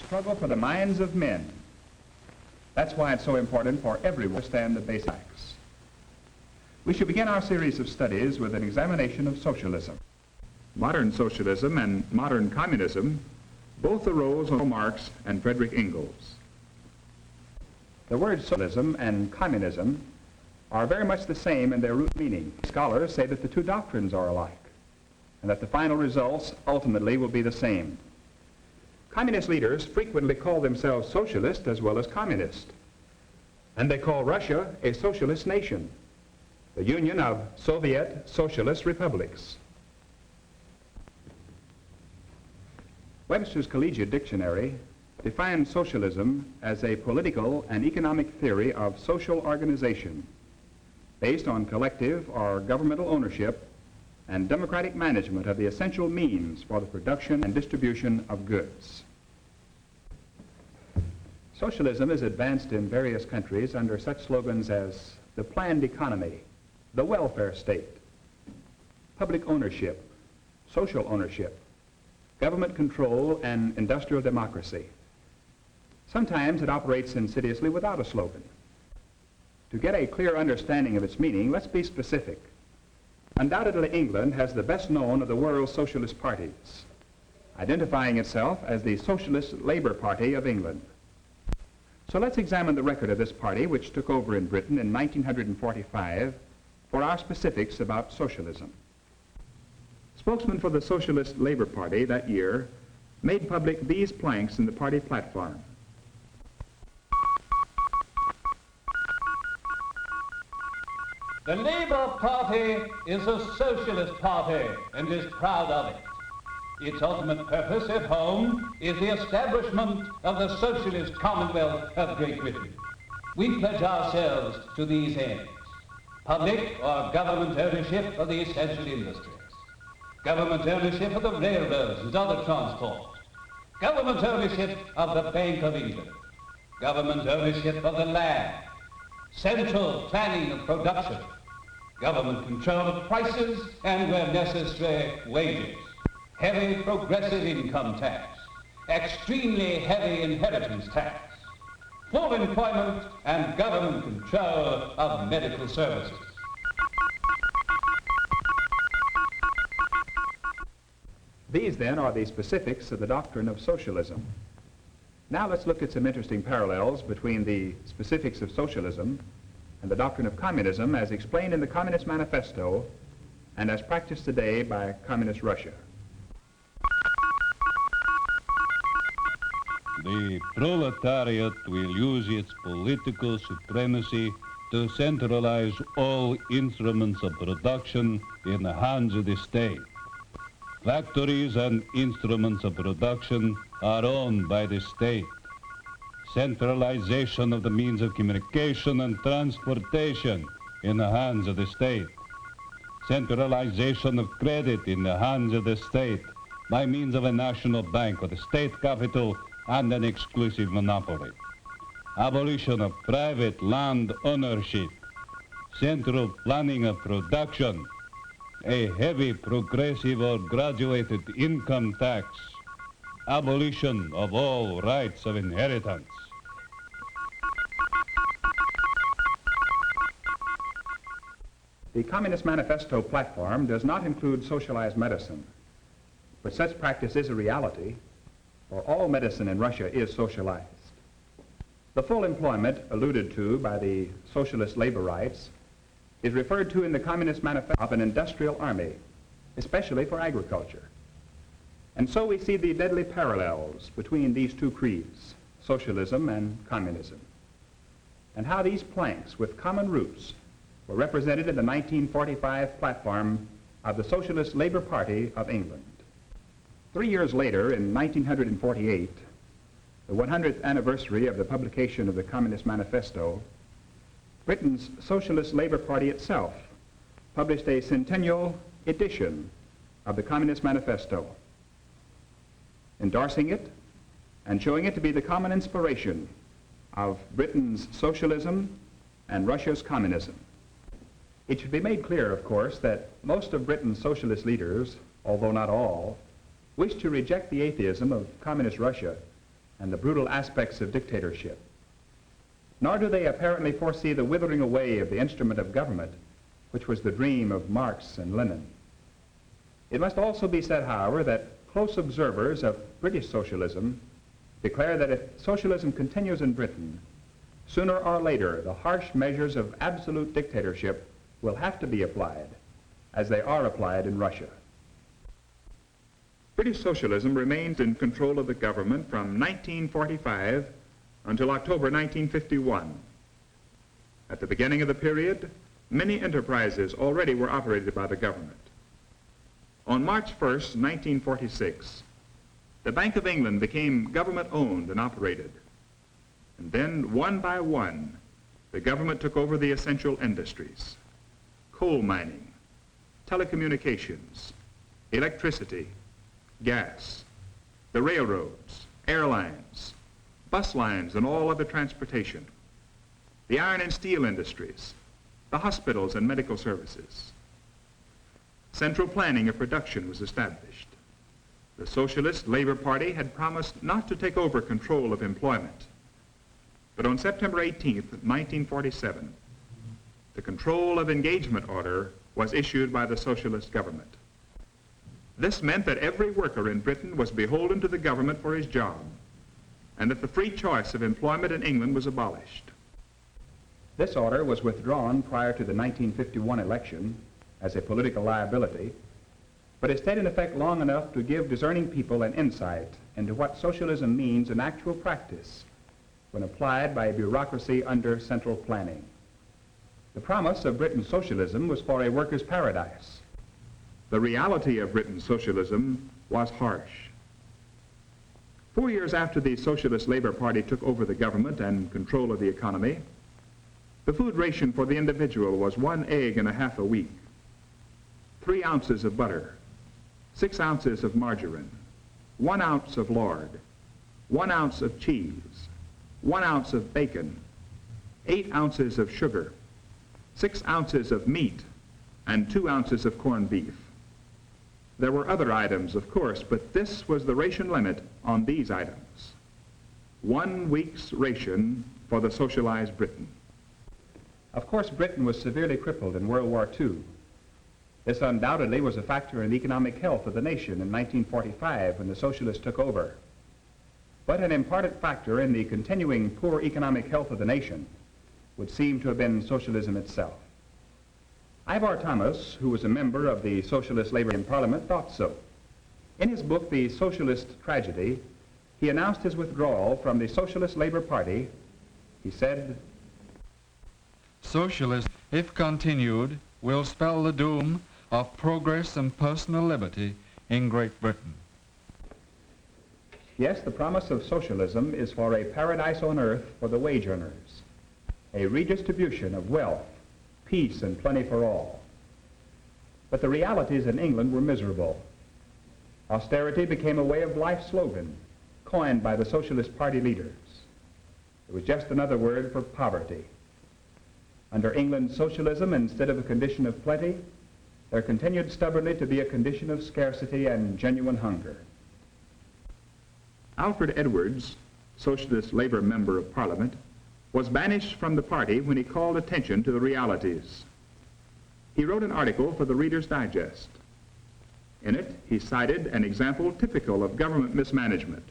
struggle for the minds of men. That's why it's so important for everyone to understand the basic facts. We should begin our series of studies with an examination of socialism. Modern socialism and modern communism both arose from Marx and Friedrich Engels. The words socialism and communism are very much the same in their root meaning. Scholars say that the two doctrines are alike, and that the final results ultimately will be the same. Communist leaders frequently call themselves socialist as well as communist, and they call Russia a socialist nation, the union of Soviet Socialist Republics. Webster's Collegiate Dictionary defines socialism as a political and economic theory of social organization based on collective or governmental ownership and democratic management of the essential means for the production and distribution of goods. Socialism is advanced in various countries under such slogans as the planned economy, the welfare state, public ownership, social ownership, government control, and industrial democracy. Sometimes it operates insidiously without a slogan. To get a clear understanding of its meaning, let's be specific. Undoubtedly, England has the best known of the world's socialist parties, identifying itself as the Socialist Labor Party of England. So let's examine the record of this party, which took over in Britain in 1945, for our specifics about socialism. Spokesman for the Socialist Labor Party that year made public these planks in the party platform. The Labour Party is a socialist party and is proud of it. Its ultimate purpose at home is the establishment of the socialist Commonwealth of Great Britain. We pledge ourselves to these ends: public or government ownership of the essential industries, government ownership of the railroads and other transport, government ownership of the Bank of England, government ownership of the land, central planning of production, government control of prices and, where necessary, wages, heavy progressive income tax, extremely heavy inheritance tax, full employment and government control of medical services. These, then, are the specifics of the doctrine of socialism. Now let's look at some interesting parallels between the specifics of socialism and the doctrine of communism as explained in the Communist Manifesto and as practiced today by Communist Russia. The proletariat will use its political supremacy to centralize all instruments of production in the hands of the state. Factories and instruments of production are owned by the state. Centralization of the means of communication and transportation in the hands of the state. Centralization of credit in the hands of the state by means of a national bank with a state capital and an exclusive monopoly. Abolition of private land ownership. Central planning of production. A heavy progressive or graduated income tax. Abolition of all rights of inheritance. The Communist Manifesto platform does not include socialized medicine, but such practice is a reality, for all medicine in Russia is socialized. The full employment alluded to by the socialist labor rights is referred to in the Communist Manifesto of an industrial army, especially for agriculture. And so we see the deadly parallels between these two creeds, socialism and communism, and how these planks with common roots were represented in the 1945 platform of the Socialist Labor Party of England. 3 years later, in 1948, the 100th anniversary of the publication of the Communist Manifesto, Britain's Socialist Labor Party itself published a centennial edition of the Communist Manifesto, endorsing it and showing it to be the common inspiration of Britain's socialism and Russia's communism. It should be made clear, of course, that most of Britain's socialist leaders, although not all, wished to reject the atheism of communist Russia and the brutal aspects of dictatorship. Nor do they apparently foresee the withering away of the instrument of government, which was the dream of Marx and Lenin. It must also be said, however, that close observers of British socialism declare that if socialism continues in Britain, sooner or later the harsh measures of absolute dictatorship will have to be applied, as they are applied in Russia. British socialism remained in control of the government from 1945 until October 1951. At the beginning of the period, many enterprises already were operated by the government. On March 1st, 1946, the Bank of England became government-owned and operated. And then, one by one, the government took over the essential industries: coal mining, telecommunications, electricity, gas, the railroads, airlines, bus lines and all other transportation, the iron and steel industries, the hospitals and medical services. Central planning of production was established. The Socialist Labor Party had promised not to take over control of employment. But on September 18th, 1947, the control of engagement order was issued by the socialist government. This meant that every worker in Britain was beholden to the government for his job, and that the free choice of employment in England was abolished. This order was withdrawn prior to the 1951 election as a political liability, but it stayed in effect long enough to give discerning people an insight into what socialism means in actual practice when applied by a bureaucracy under central planning. The promise of Britain's socialism was for a worker's paradise. The reality of Britain's socialism was harsh. 4 years after the Socialist Labor Party took over the government and control of the economy, the food ration for the individual was 1 egg and a half a week, 3 ounces of butter, 6 ounces of margarine, 1 ounce of lard, 1 ounce of cheese, 1 ounce of bacon, 8 ounces of sugar, 6 ounces of meat, and 2 ounces of corned beef. There were other items, of course, but this was the ration limit on these items. 1 week's ration for the socialized Britain. Of course, Britain was severely crippled in World War II. This undoubtedly was a factor in the economic health of the nation in 1945 when the socialists took over. But an important factor in the continuing poor economic health of the nation would seem to have been socialism itself. Ivor Thomas, who was a member of the Socialist Labor in Parliament, thought so. In his book, The Socialist Tragedy, he announced his withdrawal from the Socialist Labor Party. He said, "Socialism, if continued, will spell the doom of progress and personal liberty in Great Britain." Yes, the promise of socialism is for a paradise on earth for the wage earners, a redistribution of wealth, peace and plenty for all. But the realities in England were miserable. Austerity became a way of life slogan coined by the Socialist Party leaders. It was just another word for poverty. Under England's socialism, instead of a condition of plenty, there continued stubbornly to be a condition of scarcity and genuine hunger. Alfred Edwards, Socialist Labor Member of Parliament, was banished from the party when he called attention to the realities. He wrote an article for the Reader's Digest. In it, he cited an example typical of government mismanagement.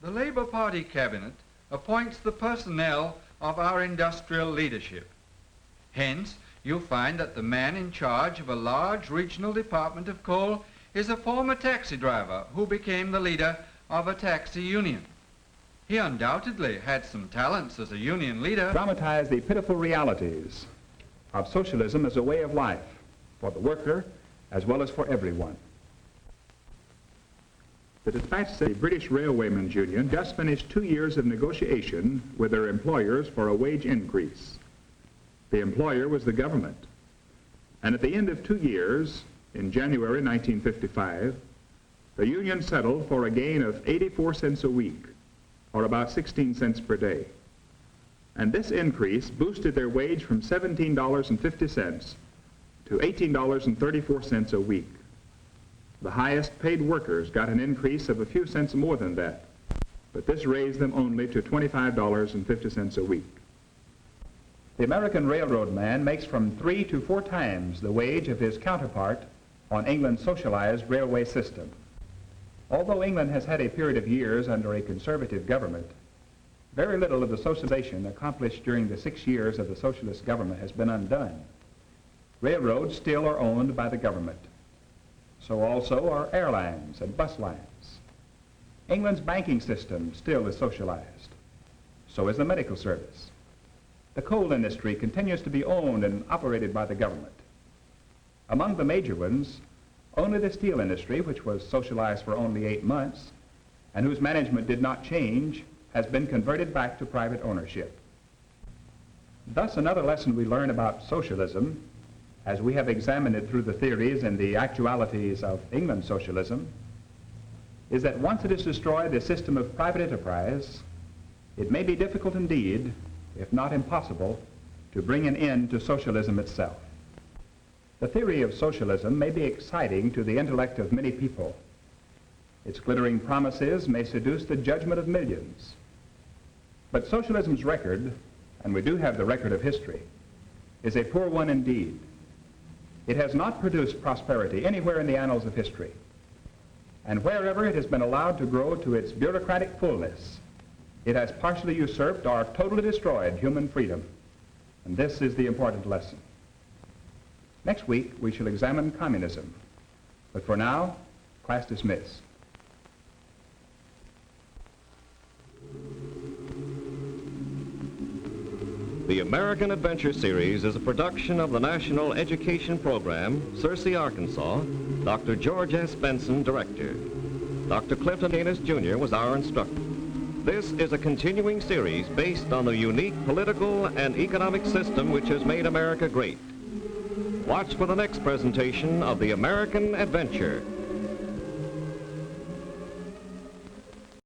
The Labour Party cabinet appoints the personnel of our industrial leadership. Hence, you find that the man in charge of a large regional department of coal is a former taxi driver who became the leader of a taxi union. He undoubtedly had some talents as a union leader. Dramatize the pitiful realities of socialism as a way of life for the worker as well as for everyone. The Dispatch said the British Railwaymen's Union just finished 2 years of negotiation with their employers for a wage increase. The employer was the government. And at the end of 2 years, in January 1955, the union settled for a gain of 84 cents a week, or about 16 cents per day. And this increase boosted their wage from $17.50 to $18.34 a week. The highest paid workers got an increase of a few cents more than that, but this raised them only to $25.50 a week. The American railroad man makes from 3 to 4 times the wage of his counterpart on England's socialized railway system. Although England has had a period of years under a conservative government, very little of the socialization accomplished during the 6 years of the socialist government has been undone. Railroads still are owned by the government. So also are airlines and bus lines. England's banking system still is socialized. So is the medical service. The coal industry continues to be owned and operated by the government. Among the major ones, only the steel industry, which was socialized for only 8 months, and whose management did not change, has been converted back to private ownership. Thus, another lesson we learn about socialism, as we have examined it through the theories and the actualities of England's socialism, is that once it has destroyed the system of private enterprise, it may be difficult indeed, if not impossible, to bring an end to socialism itself. The theory of socialism may be exciting to the intellect of many people. Its glittering promises may seduce the judgment of millions. But socialism's record, and we do have the record of history, is a poor one indeed. It has not produced prosperity anywhere in the annals of history. And wherever it has been allowed to grow to its bureaucratic fullness, it has partially usurped or totally destroyed human freedom. And this is the important lesson. Next week, we shall examine communism. But for now, class dismissed. The American Adventure Series is a production of the National Education Program, Searcy, Arkansas. Dr. George S. Benson, director. Dr. Clifton Canis, Jr. was our instructor. This is a continuing series based on the unique political and economic system which has made America great. Watch for the next presentation of the American Adventure.